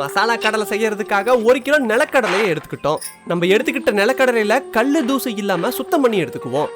மசாலா கடலை செய்யறதுக்காக 1 கிலோ நிலக்கடலையை எடுத்துக்கிட்டோம். நம்ம எடுத்துக்கிட்ட நிலக்கடலையில கல்லு தூசு இல்லாம சுத்தம் பண்ணி எடுத்துக்குவோம்.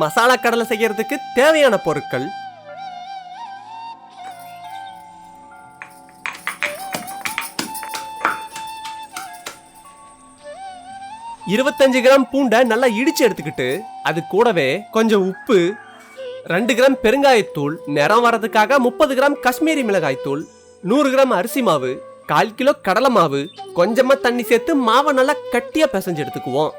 மசாலா கடலை செய்யறதுக்கு தேவையான பொருட்கள்: 25 கிராம் பூண்டை நல்லா இடிச்சு எடுத்துக்கிட்டு அது கூடவே கொஞ்சம் உப்பு, 2 கிராம் பெருங்காயத்தூள், நிறம் வரதுக்காக 30 கிராம் காஷ்மீரி மிளகாய் தூள், 100 கிராம் அரிசி மாவு, 1/4 கிலோ கடலை மாவு, கொஞ்சமா தண்ணி சேர்த்து மாவை நல்லா கட்டியா பிசைஞ்சு எடுத்துக்குவோம்.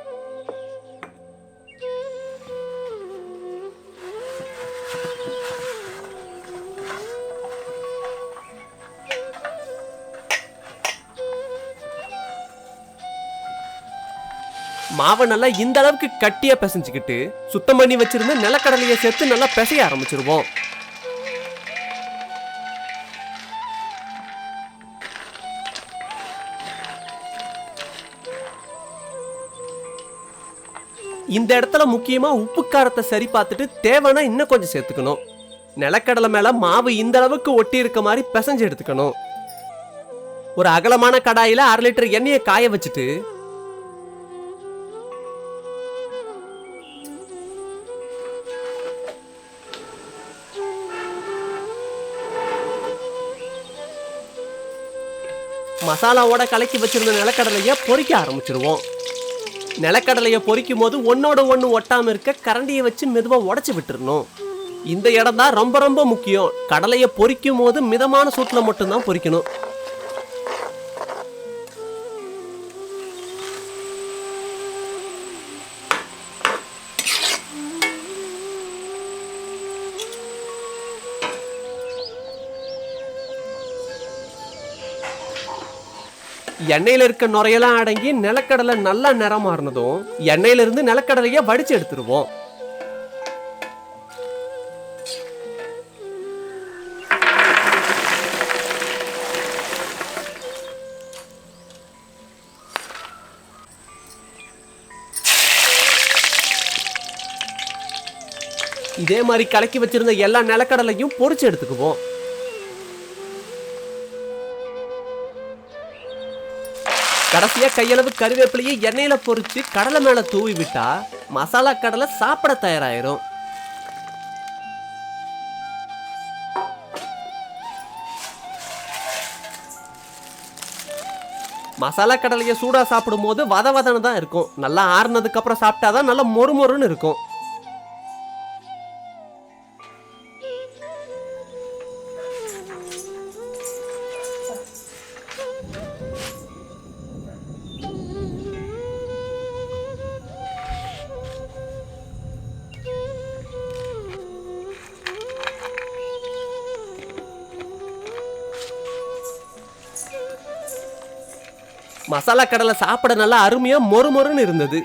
மாவை நல்லா இந்த அளவுக்கு கட்டியா பிசைஞ்சுக்கிட்டு சுத்தம் பண்ணி வச்சிருந்த நிலக்கடலையை சேர்த்து நல்லா பிசைய ஆரம்பிச்சிருவோம். இந்த இடத்துல முக்கியமா உப்பு காரத்தை சரி பார்த்துட்டு தேவைன்னா இன்னும் கொஞ்சம் சேர்த்துக்கணும். நிலக்கடலை மேல மாவு இந்த அளவுக்கு ஒட்டி இருக்க மாதிரி பிசைஞ்சு எடுத்துக்கணும். ஒரு அகலமான கடாயில 1/2 லிட்டர் எண்ணெயை காய வச்சுட்டு மசாலாவோட கலக்கி வச்சிருந்த நிலக்கடலையை பொரிக்க ஆரம்பிச்சிருவோம். நிலக்கடலையை பொரிக்கும் போது ஒன்னோட ஒன்று ஒட்டாம இருக்க கரண்டியை வச்சு மெதுவா உடைச்சு விட்டுறணும். இந்த இடம் தான் ரொம்ப ரொம்ப முக்கியம். கடலையை பொரிக்கும் போது மிதமான சூட்டுல மட்டும்தான் பொரிக்கணும். எண்ணெயில இருக்க நுரையெல்லாம் அடங்கி நிலக்கடலை நல்லா நிறம் மாறினதும் எண்ணெயில இருந்து நிலக்கடலையை வடிச்சு எடுத்துருவோம். இதே மாதிரி கலக்கி வச்சிருந்த எல்லா நிலக்கடலையும் பொரிச்சு எடுத்துக்குவோம். கடைசியா கையளவு கறிவேப்பிலையை எண்ணெயில பொரிச்சு கடலை மேல தூவி விட்டா மசாலா கடலை சாப்பிட தயாராயிரும். மசாலா கடலையை சூடா சாப்பிடும் போது வதவதன்னு தான் இருக்கும். நல்லா ஆறுனதுக்கு அப்புறம் சாப்பிட்டாதான் நல்லா மொறுமொறுன்னு இருக்கும். மசாலா கடலை சாப்பிட நல்லா அருமையா மொறுமொறுன்னு இருந்தது.